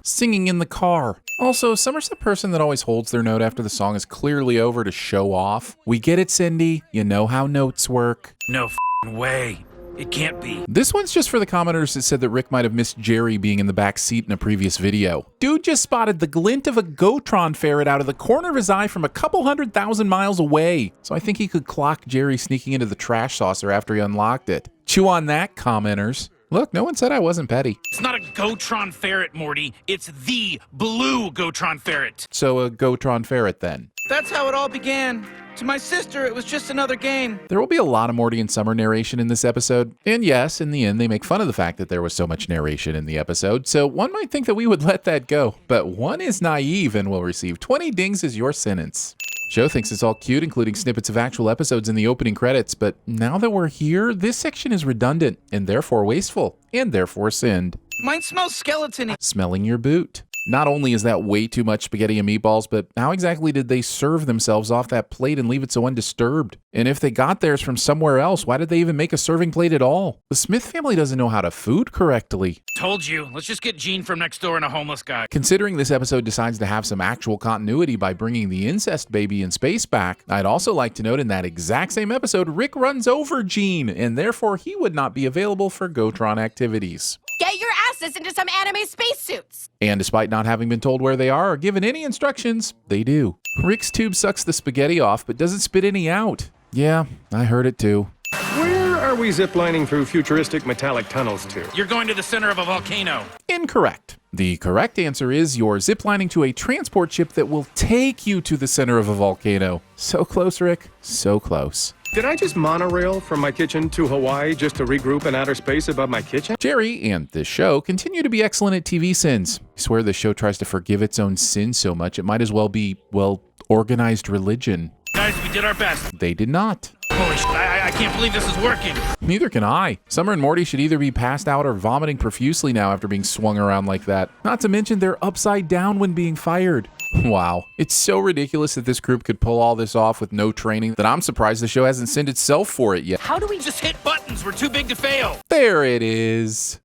singing in the car. Also, Summer's the person that always holds their note after the song is clearly over to show off. We get it, Cindy. You know how notes work. No f***ing way. It can't be. This one's just for the commenters that said that Rick might have missed Jerry being in the back seat in a previous video. Dude just spotted the glint of a Gotron ferret out of the corner of his eye from a couple 100,000 miles away. So I think he could clock Jerry sneaking into the trash saucer after he unlocked it. Chew on that, commenters. Look, no one said I wasn't petty. It's not a Gotron ferret, Morty. It's the blue Gotron ferret. So a Gotron ferret then. That's how it all began. To my sister, it was just another game. There will be a lot of Morty and Summer narration in this episode. And yes, in the end, they make fun of the fact that there was so much narration in the episode. So one might think that we would let that go. But one is naive and will receive 20 dings as your sentence. Show thinks it's all cute, including snippets of actual episodes in the opening credits, but now that we're here, this section is redundant, and therefore wasteful, and therefore sinned. Mine smells skeleton-y. Smelling your boot. Not only is that way too much spaghetti and meatballs, but how exactly did they serve themselves off that plate and leave it so undisturbed? And if they got theirs from somewhere else, why did they even make a serving plate at all? The Smith family doesn't know how to food correctly. Told you. Let's just get Gene from next door and a homeless guy. Considering this episode decides to have some actual continuity by bringing the incest baby in space back, I'd also like to note in that exact same episode, Rick runs over Gene, and therefore he would not be available for Gotron activities. Get your asses into some anime spacesuits! And despite not having been told where they are or given any instructions, they do. Rick's tube sucks the spaghetti off, but doesn't spit any out. Yeah, I heard it too. Where are we ziplining through futuristic metallic tunnels to? You're going to the center of a volcano. Incorrect. The correct answer is you're ziplining to a transport ship that will take you to the center of a volcano. So close, Rick. So close. Did I just monorail from my kitchen to Hawaii just to regroup in outer space above my kitchen? Jerry and this show continue to be excellent at TVSins. I swear this show tries to forgive its own sins so much it might as well be, well, organized religion. Guys, we did our best. They did not. Holy shit, I can't believe this is working. Neither can I. Summer and Morty should either be passed out or vomiting profusely now after being swung around like that. Not to mention they're upside down when being fired. Wow. It's so ridiculous that this group could pull all this off with no training that I'm surprised the show hasn't sent itself for it yet. How do we just hit buttons? We're too big to fail. There it is.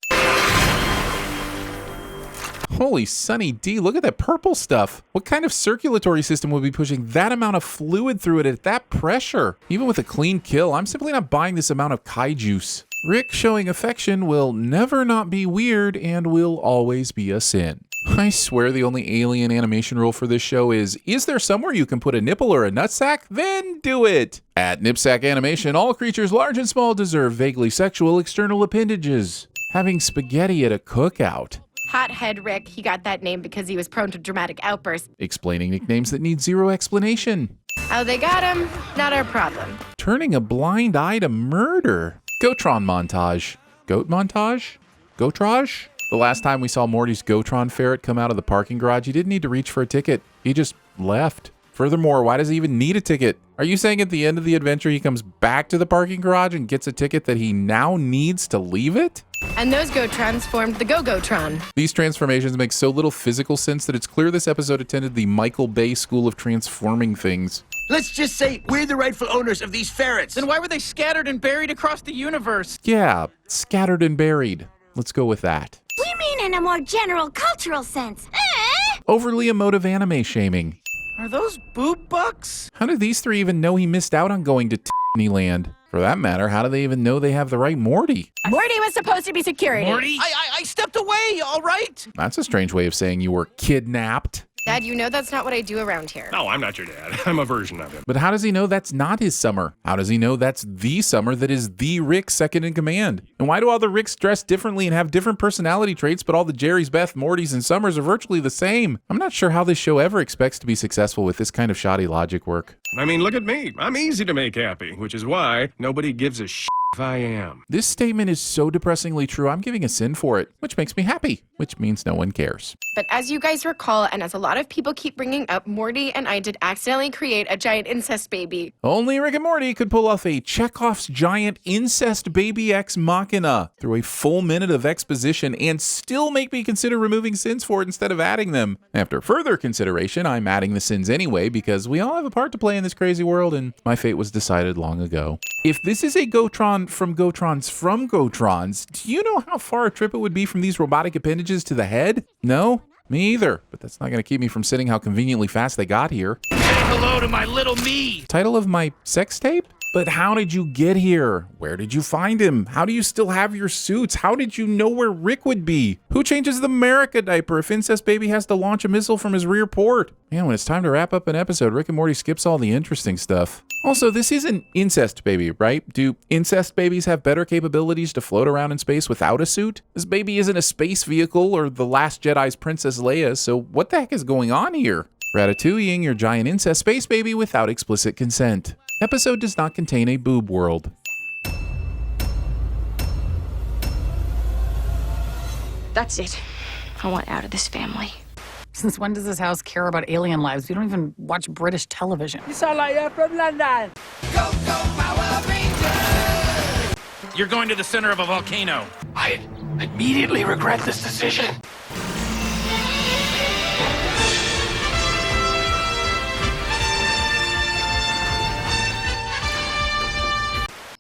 Holy Sunny D, look at that purple stuff. What kind of circulatory system would be pushing that amount of fluid through it at that pressure? Even with a clean kill, I'm simply not buying this amount of Kai juice. Rick showing affection will never not be weird and will always be a sin. I swear the only alien animation rule for this show is there somewhere you can put a nipple or a nutsack? Then do it! At Nipsack Animation, all creatures large and small deserve vaguely sexual external appendages. Having spaghetti at a cookout. Hothead Rick, he got that name because he was prone to dramatic outbursts. Explaining nicknames that need zero explanation. How they got him, not our problem. Turning a blind eye to murder. Gotron montage. Goat montage? Gotrage? The last time we saw Morty's Gotron ferret come out of the parking garage, he didn't need to reach for a ticket. He just left. Furthermore, why does he even need a ticket? Are you saying at the end of the adventure he comes back to the parking garage and gets a ticket that he now needs to leave it? And those Gotrons formed the Go-Gotron. These transformations make so little physical sense that it's clear this episode attended the Michael Bay School of Transforming Things. Let's just say we're the rightful owners of these ferrets. Then why were they scattered and buried across the universe? Yeah, scattered and buried. Let's go with that. We mean in a more general cultural sense. Overly emotive anime shaming. Are those boob bucks? How did these three even know he missed out on going to Disneyland? For that matter, how do they even know they have the right Morty? Morty was supposed to be security. Morty? I stepped away, all right? That's a strange way of saying you were kidnapped. Dad, you know that's not what I do around here. No, I'm not your dad. I'm a version of him. But how does he know that's not his Summer? How does he know that's the Summer that is the Rick second in command? And why do all the Ricks dress differently and have different personality traits, but all the Jerrys, Beth, Mortys, and Summers are virtually the same? I'm not sure how this show ever expects to be successful with this kind of shoddy logic work. I mean, look at me. I'm easy to make happy, which is why nobody gives a shit if I am. This statement is so depressingly true, I'm giving a sin for it, which makes me happy, which means no one cares. But as you guys recall, and as a lot of people keep bringing up, Morty and I did accidentally create a giant incest baby. Only Rick and Morty could pull off a Chekhov's giant incest baby ex machina through a full minute of exposition and still make me consider removing sins for it instead of adding them. After further consideration, I'm adding the sins anyway because we all have a part to play in this crazy world and my fate was decided long ago. If this is a Gotron from Gotrons, do you know how far a trip it would be from these robotic appendages to the head? No? Me either, but that's not going to keep me from sitting how conveniently fast they got here. Say hello to my little me. Title of my sex tape? But how did you get here? Where did you find him? How do you still have your suits? How did you know where Rick would be? Who changes the America diaper if Incest Baby has to launch a missile from his rear port? Man, when it's time to wrap up an episode, Rick and Morty skips all the interesting stuff. Also, this isn't Incest Baby, right? Do incest babies have better capabilities to float around in space without a suit? This baby isn't a space vehicle or The Last Jedi's Princess Leia, so what the heck is going on here? Ratatouilleing your giant incest space baby without explicit consent. Episode does not contain a boob world. That's it. I want out of this family. Since when does this house care about alien lives? We don't even watch British television. You sound like you're from London. You're going to the center of a volcano. I immediately regret this decision.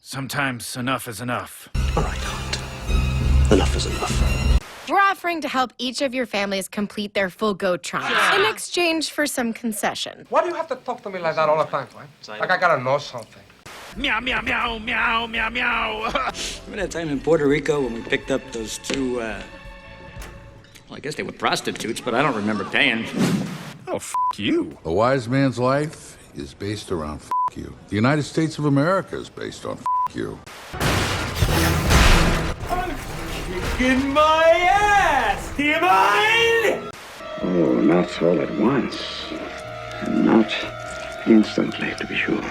Sometimes enough is enough. All right, Hunt. Enough is enough. We're offering to help each of your families complete their full Gotrons in exchange for some concession. Why do you have to talk to me like that all the time, man? Like I gotta know something. Meow, meow, meow, meow, meow, meow. Remember that time in Puerto Rico when we picked up those two, well, I guess they were prostitutes, but I don't remember paying. Oh, you. A wise man's life is based around you. The United States of America is based on you. In my ass! Do you mind? Oh, not all at once. And not instantly, to be sure.